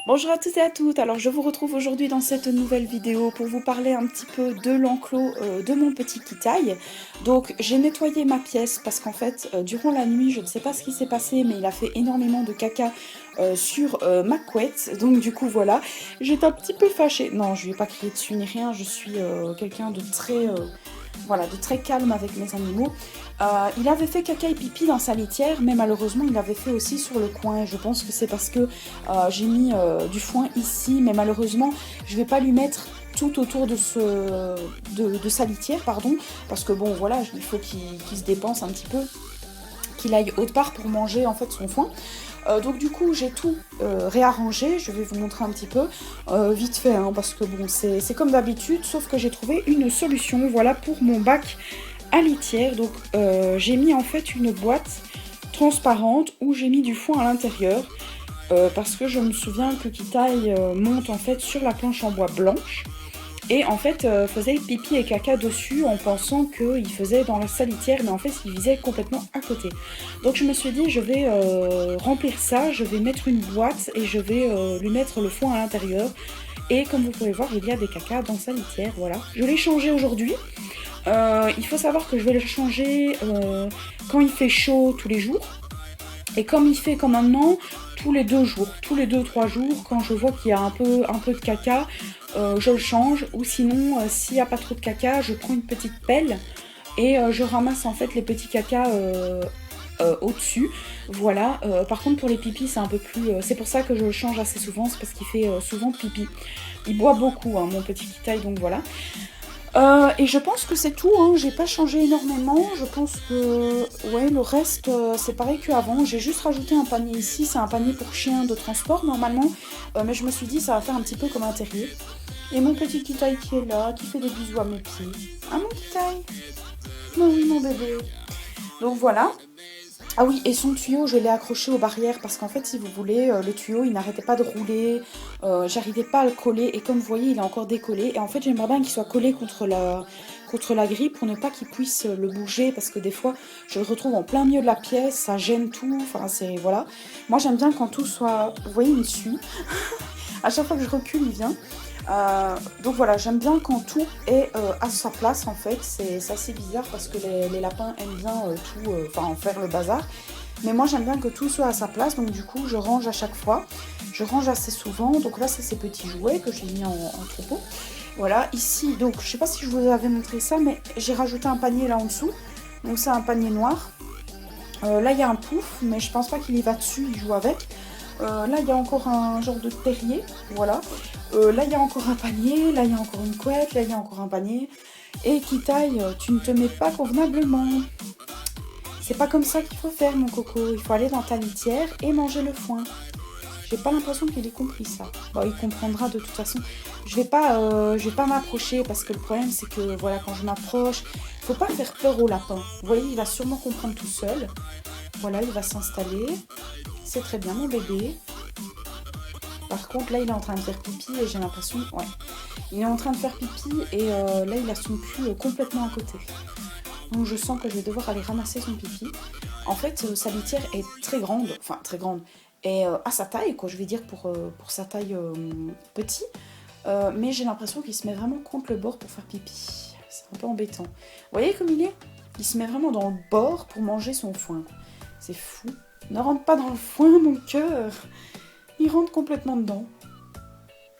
Bonjour à tous et à toutes, alors je vous retrouve aujourd'hui dans cette nouvelle vidéo pour vous parler un petit peu de l'enclos de mon petit Kitaï. Donc j'ai nettoyé ma pièce parce qu'en fait durant la nuit je ne sais pas ce qui s'est passé mais il a fait énormément de caca sur ma couette. Donc du coup voilà, j'étais un petit peu fâchée. Non, je lui ai pas crié dessus ni rien, je suis quelqu'un de très... voilà, de très calme avec mes animaux. Il avait fait caca et pipi dans sa litière, mais malheureusement il avait fait aussi sur le coin. Je pense que c'est parce que j'ai mis du foin ici, mais malheureusement je vais pas lui mettre tout autour de, de sa litière, pardon, parce que bon voilà, il faut qu'il se dépense un petit peu, qu'il aille autre part pour manger en fait son foin. Donc du coup j'ai tout réarrangé, je vais vous montrer un petit peu, vite fait, hein, parce que bon c'est comme d'habitude, sauf que j'ai trouvé une solution, voilà, pour mon bac à litière. Donc j'ai mis en fait une boîte transparente où j'ai mis du foin à l'intérieur, parce que je me souviens que Kitaï monte en fait sur la planche en bois blanche, et en fait faisait pipi et caca dessus en pensant qu'il faisait dans la salitière, mais en fait il visait complètement à côté. Donc je me suis dit je vais remplir ça, je vais mettre une boîte et je vais lui mettre le foin à l'intérieur. Et comme vous pouvez voir, il y a des cacas dans sa litière, voilà. Je l'ai changé aujourd'hui. Il faut savoir que je vais le changer quand il fait chaud tous les jours. Et comme il fait comme maintenant, tous les 2 jours, tous les 2-3 jours, quand je vois qu'il y a un peu de caca, je le change. Ou sinon, s'il n'y a pas trop de caca, je prends une petite pelle et je ramasse en fait les petits cacas au-dessus. Voilà. Par contre, pour les pipis, c'est un peu plus... c'est pour ça que je le change assez souvent, c'est parce qu'il fait souvent pipi. Il boit beaucoup, hein, mon petit Kitaï, donc voilà. Et je pense que c'est tout, hein. J'ai pas changé énormément, je pense que ouais, le reste c'est pareil qu'avant. J'ai juste rajouté un panier ici, c'est un panier pour chien de transport normalement, mais je me suis dit ça va faire un petit peu comme un terrier. Et mon petit Kitaï qui est là, qui fait des bisous à mes pieds. Ah mon Kitaï. Oh oui mon bébé. Donc voilà. Ah oui, et son tuyau, je l'ai accroché aux barrières parce qu'en fait, si vous voulez, le tuyau, il n'arrêtait pas de rouler, j'arrivais pas à le coller, et comme vous voyez, il est encore décollé. Et en fait, j'aimerais bien qu'il soit collé contre la grille pour ne pas qu'il puisse le bouger, parce que des fois, je le retrouve en plein milieu de la pièce, ça gêne tout, enfin, c'est... voilà. Moi, j'aime bien quand tout soit... Vous voyez, il me suit. À chaque fois que je recule, il vient. Donc voilà, j'aime bien quand tout est à sa place en fait. C'est assez bizarre parce que les lapins aiment bien tout, enfin faire le bazar. Mais moi j'aime bien que tout soit à sa place, donc du coup je range à chaque fois. Je range assez souvent. Donc là c'est ces petits jouets que j'ai mis en troupeau. Voilà, ici, donc je sais pas si je vous avais montré ça, mais j'ai rajouté un panier là en dessous. Donc c'est un panier noir. Là il y a un pouf, mais je pense pas qu'il y va dessus, il joue avec. Là, il y a encore un genre de terrier, voilà. Là, il y a encore un panier, là, il y a encore une couette, là, il y a encore un panier. Et Kitaï, tu ne te mets pas convenablement. C'est pas comme ça qu'il faut faire, mon coco. Il faut aller dans ta litière et manger le foin. J'ai pas l'impression qu'il ait compris ça. Bon, il comprendra de toute façon. Je vais pas m'approcher parce que le problème, c'est que, voilà, quand je m'approche, faut pas faire peur au lapin. Vous voyez, il va sûrement comprendre tout seul. Voilà, il va s'installer. C'est très bien, mon bébé. Par contre, là, il est en train de faire pipi et j'ai l'impression... Ouais. Il est en train de faire pipi et là, il a son cul complètement à côté. Donc, je sens que je vais devoir aller ramasser son pipi. En fait, sa litière est très grande. Enfin, très grande. Et à sa taille, quoi. Je vais dire pour sa taille petit. Mais j'ai l'impression qu'il se met vraiment contre le bord pour faire pipi. C'est un peu embêtant. Vous voyez comme il est? Il se met vraiment dans le bord pour manger son foin. C'est fou. Ne rentre pas dans le foin, mon cœur. Il rentre complètement dedans.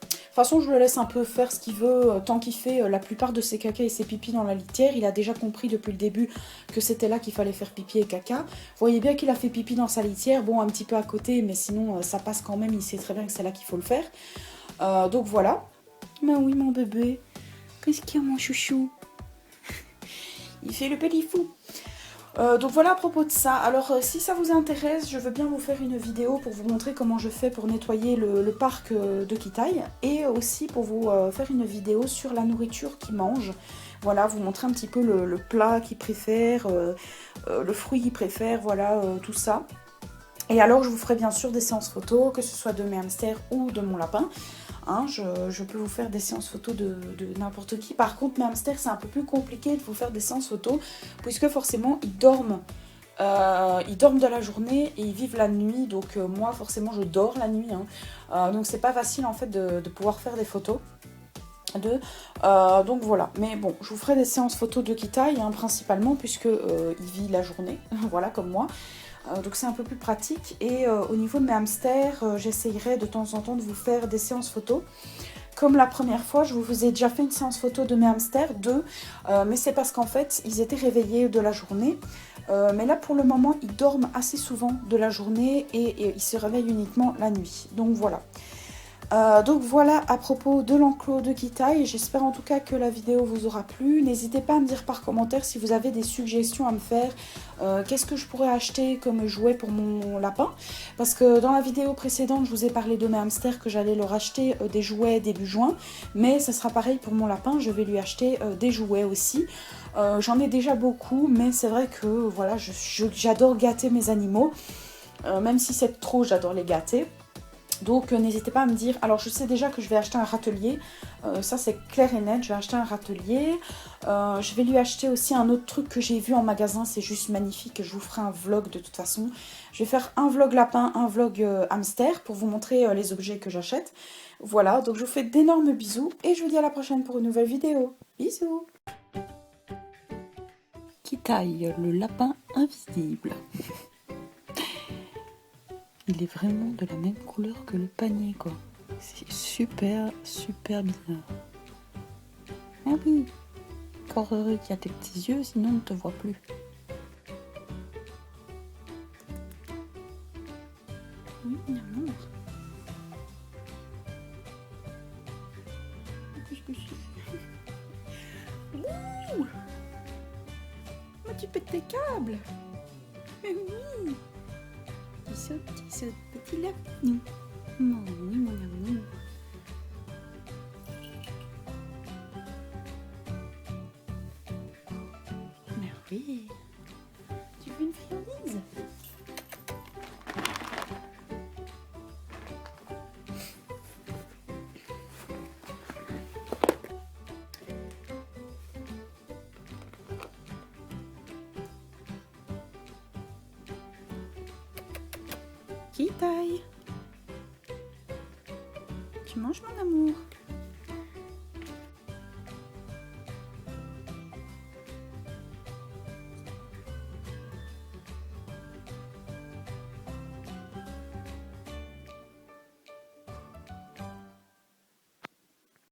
De toute façon, je le laisse un peu faire ce qu'il veut, tant qu'il fait la plupart de ses caca et ses pipis dans la litière. Il a déjà compris depuis le début que c'était là qu'il fallait faire pipi et caca. Vous voyez bien qu'il a fait pipi dans sa litière, bon, un petit peu à côté, mais sinon, ça passe quand même, il sait très bien que c'est là qu'il faut le faire. Donc voilà. Mais oui, mon bébé. Qu'est-ce qu'il y a, mon chouchou? Il fait le petit fou. Donc voilà à propos de ça. Alors si ça vous intéresse, je veux bien vous faire une vidéo pour vous montrer comment je fais pour nettoyer le parc de Kitaï, et aussi pour vous faire une vidéo sur la nourriture qu'il mange. Voilà, vous montrer un petit peu le plat qu'il préfère, le fruit qu'il préfère, voilà, tout ça. Et alors je vous ferai bien sûr des séances photos, que ce soit de mes hamsters ou de mon lapin. Hein, je peux vous faire des séances photos de n'importe qui. Par contre, mes hamsters, c'est un peu plus compliqué de vous faire des séances photos, puisque forcément, ils dorment Ils dorment de la journée et ils vivent la nuit, donc moi forcément je dors la nuit, hein. Donc c'est pas facile en fait de pouvoir faire des photos d'eux. Donc voilà, mais bon, je vous ferai des séances photos de Kitai, hein, principalement, puisque il vit la journée, voilà, comme moi. Donc c'est un peu plus pratique. Et au niveau de mes hamsters, j'essayerai de temps en temps de vous faire des séances photos. Comme la première fois, je vous ai déjà fait une séance photo de mes hamsters, deux, mais c'est parce qu'en fait, ils étaient réveillés de la journée. Mais là, pour le moment, ils dorment assez souvent de la journée et ils se réveillent uniquement la nuit. Donc voilà. Donc voilà à propos de l'enclos de Kitai. J'espère en tout cas que la vidéo vous aura plu. N'hésitez pas à me dire par commentaire si vous avez des suggestions à me faire. Qu'est-ce que je pourrais acheter comme jouet pour mon lapin? Parce que dans la vidéo précédente, je vous ai parlé de mes hamsters, que j'allais leur acheter des jouets début juin. Mais ça sera pareil pour mon lapin, je vais lui acheter des jouets aussi. J'en ai déjà beaucoup, mais c'est vrai que voilà, j'adore gâter mes animaux. Même si c'est trop, j'adore les gâter. Donc n'hésitez pas à me dire. Alors je sais déjà que je vais acheter un râtelier, ça c'est clair et net, je vais acheter un râtelier. Je vais lui acheter aussi un autre truc que j'ai vu en magasin, c'est juste magnifique, je vous ferai un vlog de toute façon. Je vais faire un vlog lapin, un vlog hamster pour vous montrer les objets que j'achète. Voilà, donc je vous fais d'énormes bisous et je vous dis à la prochaine pour une nouvelle vidéo. Bisous. Kitai, le lapin invisible. Il est vraiment de la même couleur que le panier, quoi. C'est super, super bizarre. Ah oui, encore heureux qu'il y a tes petits yeux, sinon on ne te voit plus. Oui, mon amour. Ouh, tu pètes tes câbles. Mais oui. Petit saute, petit lapin. Non, oui, mon amour. Mais oui. Tu veux une friandise? Kitai. Tu manges, mon amour?